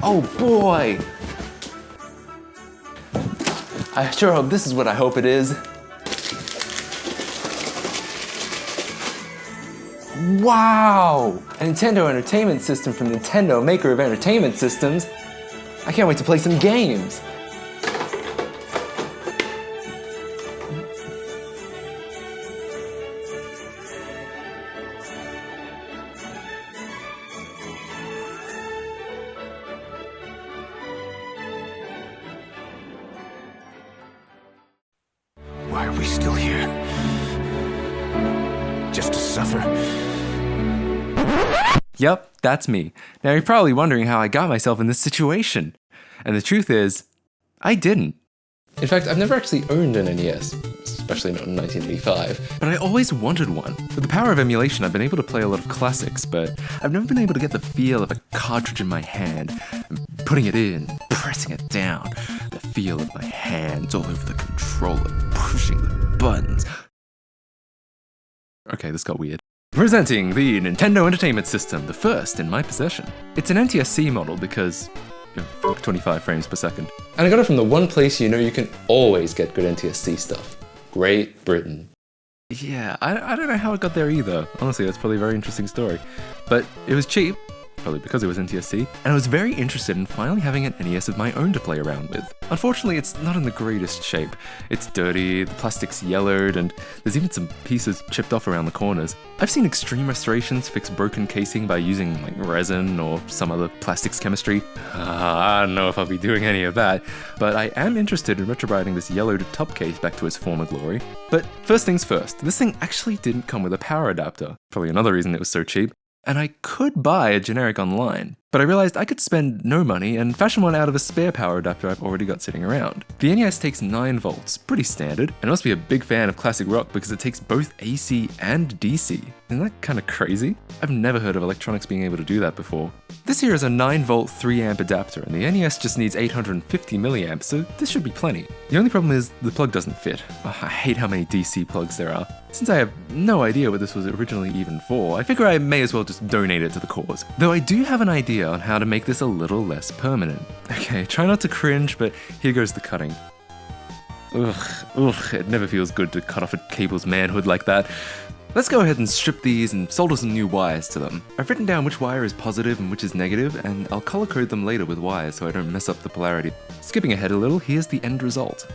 Oh boy! I sure hope this is what I hope it is. Wow! A Nintendo Entertainment System from Nintendo, maker of entertainment systems. I can't wait to play some games. Why are we still here? Just to suffer? Yep, that's me. Now you're probably wondering how I got myself in this situation. And the truth is, I didn't. In fact, I've never actually owned an NES, especially not in 1985, but I always wanted one. With the power of emulation, I've been able to play a lot of classics, but I've never been able to get the feel of a cartridge in my hand, and putting it in, pressing it down, the feel of my hands all over the controller, pushing the buttons. Okay, this got weird. Presenting the Nintendo Entertainment System, the first in my possession. It's an NTSC model because, 25 frames per second. And I got it from the one place you know you can always get good NTSC stuff. Great Britain. Yeah, I don't know how it got there either. Honestly, that's probably a very interesting story. But it was cheap, probably because it was NTSC, and I was very interested in finally having an NES of my own to play around with. Unfortunately, it's not in the greatest shape. It's dirty, the plastic's yellowed, and there's even some pieces chipped off around the corners. I've seen extreme restorations fix broken casing by using like resin or some other plastics chemistry. I don't know if I'll be doing any of that, but I am interested in retrobriding this yellowed top case back to its former glory. But first things first, this thing actually didn't come with a power adapter. Probably another reason it was so cheap. And I could buy a generic online, but I realized I could spend no money and fashion one out of a spare power adapter I've already got sitting around. The NES takes 9 volts, pretty standard, and I must be a big fan of classic rock because it takes both AC and DC. Isn't that kind of crazy? I've never heard of electronics being able to do that before. This here is a 9 volt 3 amp adapter, and the NES just needs 850 milliamps, so this should be plenty. The only problem is the plug doesn't fit. I hate how many DC plugs there are. Since I have no idea what this was originally even for, I figure I may as well just donate it to the cause. Though I do have an idea on how to make this a little less permanent. Okay, try not to cringe, but here goes the cutting. Ugh, it never feels good to cut off a cable's manhood like that. Let's go ahead and strip these and solder some new wires to them. I've written down which wire is positive and which is negative, and I'll color code them later with wires so I don't mess up the polarity. Skipping ahead a little, here's the end result.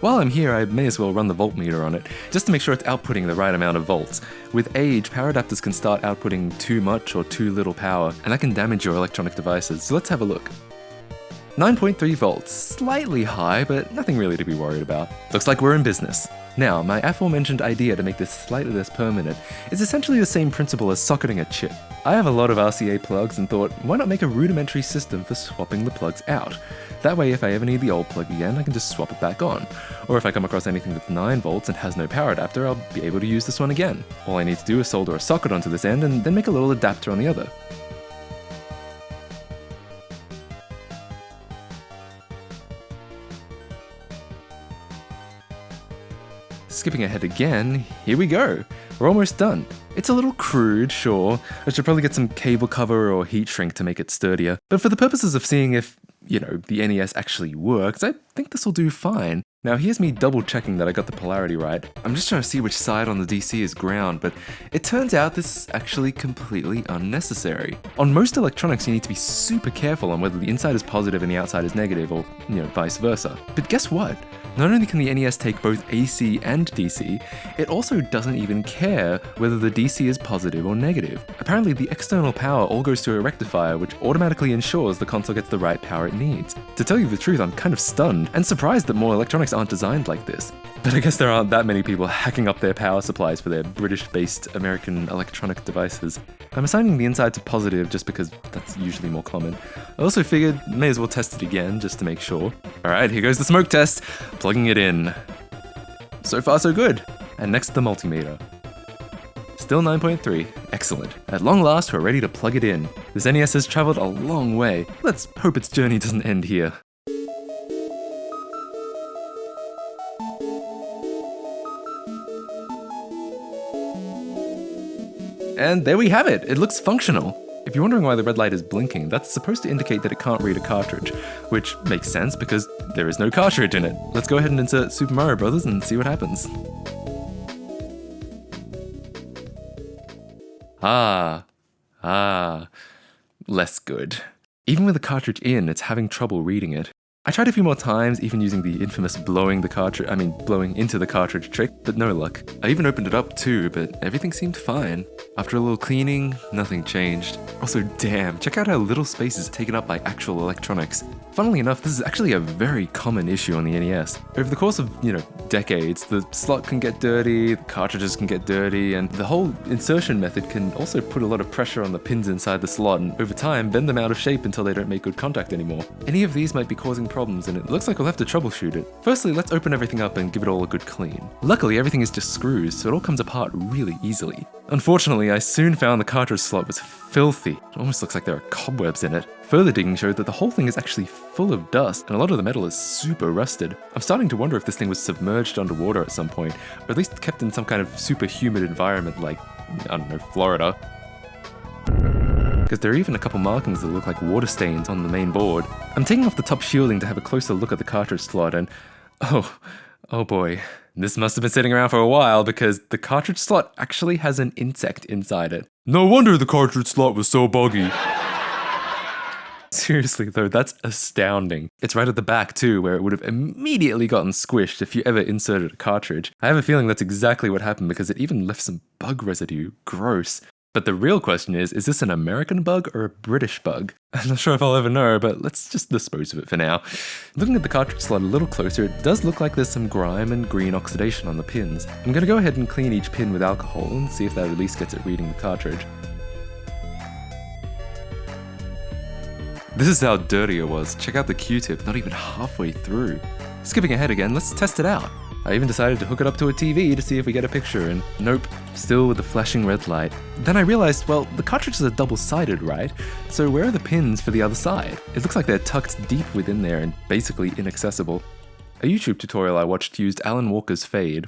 While I'm here, I may as well run the voltmeter on it, just to make sure it's outputting the right amount of volts. With age, power adapters can start outputting too much or too little power, and that can damage your electronic devices, so let's have a look. 9.3 volts, slightly high, but nothing really to be worried about. Looks like we're in business. Now, my aforementioned idea to make this slightly less permanent is essentially the same principle as socketing a chip. I have a lot of RCA plugs and thought, why not make a rudimentary system for swapping the plugs out? That way, if I ever need the old plug again, I can just swap it back on. Or if I come across anything that's 9 volts and has no power adapter, I'll be able to use this one again. All I need to do is solder a socket onto this end and then make a little adapter on the other. Skipping ahead again, here we go. We're almost done. It's a little crude, sure. I should probably get some cable cover or heat shrink to make it sturdier. But for the purposes of seeing if, the NES actually works, I think this will do fine. Now here's me double checking that I got the polarity right. I'm just trying to see which side on the DC is ground, but it turns out this is actually completely unnecessary. On most electronics, you need to be super careful on whether the inside is positive and the outside is negative, or, vice versa. But guess what? Not only can the NES take both AC and DC, it also doesn't even care whether the DC is positive or negative. Apparently, the external power all goes to a rectifier, which automatically ensures the console gets the right power it needs. To tell you the truth, I'm kind of stunned and surprised that more electronics aren't designed like this. But I guess there aren't that many people hacking up their power supplies for their British-based American electronic devices. I'm assigning the inside to positive just because that's usually more common. I also figured may as well test it again just to make sure. Alright, here goes the smoke test. Plugging it in. So far so good. And next the multimeter. Still 9.3. Excellent. At long last, we're ready to plug it in. This NES has traveled a long way. Let's hope its journey doesn't end here. And there we have it. It looks functional. If you're wondering why the red light is blinking, that's supposed to indicate that it can't read a cartridge, which makes sense because there is no cartridge in it. Let's go ahead and insert Super Mario Bros. And see what happens. Less good. Even with the cartridge in, it's having trouble reading it. I tried a few more times, even using the infamous blowing into the cartridge trick, but no luck. I even opened it up too, but everything seemed fine. After a little cleaning, nothing changed. Also, damn, check out how little space is taken up by actual electronics. Funnily enough, this is actually a very common issue on the NES. Over the course of, decades, the slot can get dirty, the cartridges can get dirty, and the whole insertion method can also put a lot of pressure on the pins inside the slot and over time bend them out of shape until they don't make good contact anymore. Any of these might be causing problems, and it looks like we'll have to troubleshoot it. Firstly, let's open everything up and give it all a good clean. Luckily, everything is just screws, so it all comes apart really easily. Unfortunately, I soon found the cartridge slot was filthy. It almost looks like there are cobwebs in it. Further digging showed that the whole thing is actually full of dust, and a lot of the metal is super rusted. I'm starting to wonder if this thing was submerged underwater at some point, or at least kept in some kind of super humid environment like, I don't know, Florida. Because there are even a couple markings that look like water stains on the main board. I'm taking off the top shielding to have a closer look at the cartridge slot, and oh boy. This must have been sitting around for a while because the cartridge slot actually has an insect inside it. No wonder the cartridge slot was so buggy. Seriously though, that's astounding. It's right at the back too, where it would have immediately gotten squished if you ever inserted a cartridge. I have a feeling that's exactly what happened because it even left some bug residue. Gross. But the real question is this an American bug or a British bug? I'm not sure if I'll ever know, but let's just dispose of it for now. Looking at the cartridge slot a little closer, it does look like there's some grime and green oxidation on the pins. I'm gonna go ahead and clean each pin with alcohol and see if that at least gets it reading the cartridge. This is how dirty it was. Check out the Q-tip, not even halfway through. Skipping ahead again, let's test it out. I even decided to hook it up to a TV to see if we get a picture, and nope, still with the flashing red light. Then I realized, well, the cartridges are double-sided, right? So where are the pins for the other side? It looks like they're tucked deep within there and basically inaccessible. A YouTube tutorial I watched used Alan Walker's fade.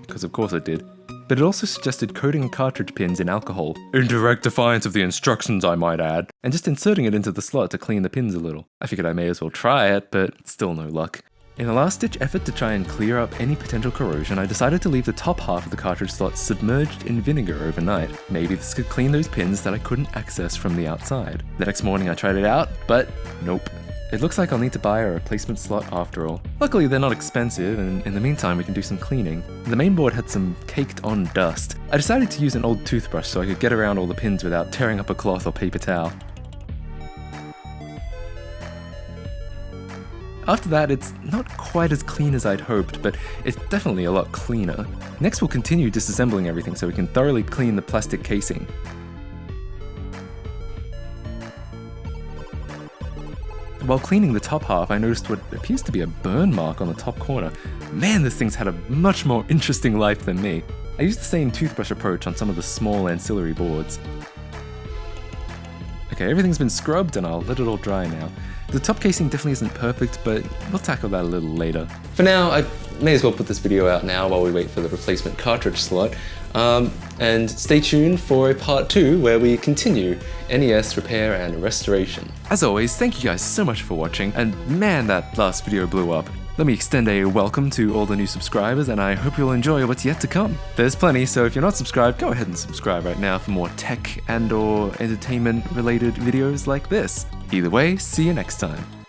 Because of course it did. But it also suggested coating cartridge pins in alcohol, in direct defiance of the instructions I might add, and just inserting it into the slot to clean the pins a little. I figured I may as well try it, but still no luck. In a last-ditch effort to try and clear up any potential corrosion, I decided to leave the top half of the cartridge slot submerged in vinegar overnight. Maybe this could clean those pins that I couldn't access from the outside. The next morning I tried it out, but nope. It looks like I'll need to buy a replacement slot after all. Luckily they're not expensive, and in the meantime we can do some cleaning. The main board had some caked on dust. I decided to use an old toothbrush so I could get around all the pins without tearing up a cloth or paper towel. After that, it's not quite as clean as I'd hoped, but it's definitely a lot cleaner. Next we'll continue disassembling everything so we can thoroughly clean the plastic casing. While cleaning the top half, I noticed what appears to be a burn mark on the top corner. Man, this thing's had a much more interesting life than me. I used the same toothbrush approach on some of the small ancillary boards. Okay, everything's been scrubbed and I'll let it all dry now. The top casing definitely isn't perfect, but we'll tackle that a little later. For now, I may as well put this video out now while we wait for the replacement cartridge slot. And stay tuned for a part 2 where we continue NES repair and restoration. As always, thank you guys so much for watching, and man, that last video blew up. Let me extend a welcome to all the new subscribers, and I hope you'll enjoy what's yet to come. There's plenty, so if you're not subscribed, go ahead and subscribe right now for more tech and/or entertainment-related videos like this. Either way, see you next time.